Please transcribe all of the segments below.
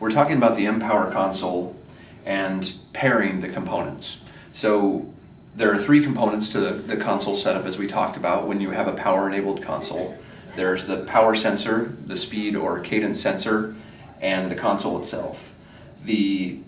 we're talking about the MPower console and pairing the components. So there are three components to the console setup, as we talked about when you have a power-enabled console. There's the power sensor, the speed or cadence sensor, and the console itself. The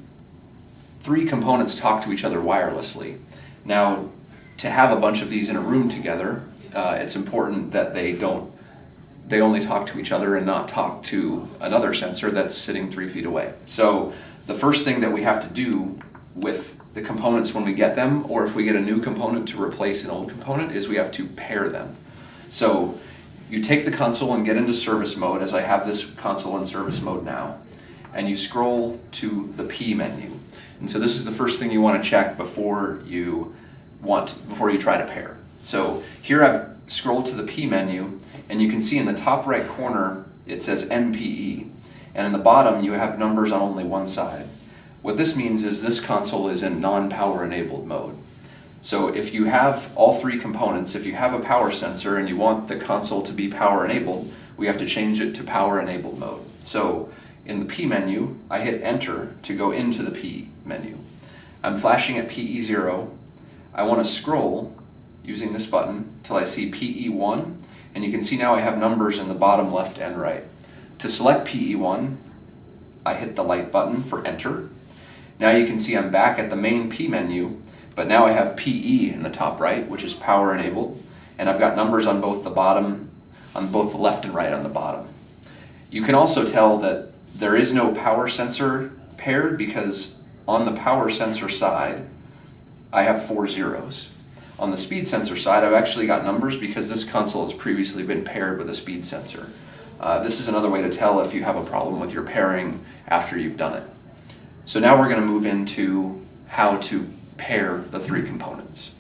three components talk to each other wirelessly. Now, to have a bunch of these in a room together, it's important that they only talk to each other and not talk to another sensor that's sitting 3 feet away. So the first thing that we have to do with the components when we get them, or if we get a new component to replace an old component, is we have to pair them. So you take the console and get into service mode, as I have this console in service mode now, and you scroll to the P menu. And so this is the first thing you want to check before you try to pair. So here I've scrolled to the P menu, and you can see in the top right corner it says MPE, and in the bottom you have numbers on only one side. What this means is this console is in non-power enabled mode. So if you have all three components, if you have a power sensor and you want the console to be power enabled, we have to change it to power enabled mode. So in the P menu, I hit enter to go into the P menu. I'm flashing at PE0. I want to scroll using this button till I see PE1, and you can see now I have numbers in the bottom left and right. To select PE1, I hit the light button for enter. Now you can see I'm back at the main P menu, but now I have PE in the top right, which is power enabled, and I've got numbers on both the left and right on the bottom. You can also tell that there is no power sensor paired because on the power sensor side, I have 4 zeros. On the speed sensor side, I've actually got numbers because this console has previously been paired with a speed sensor. This is another way to tell if you have a problem with your pairing after you've done it. So now we're going to move into how to pair the three components.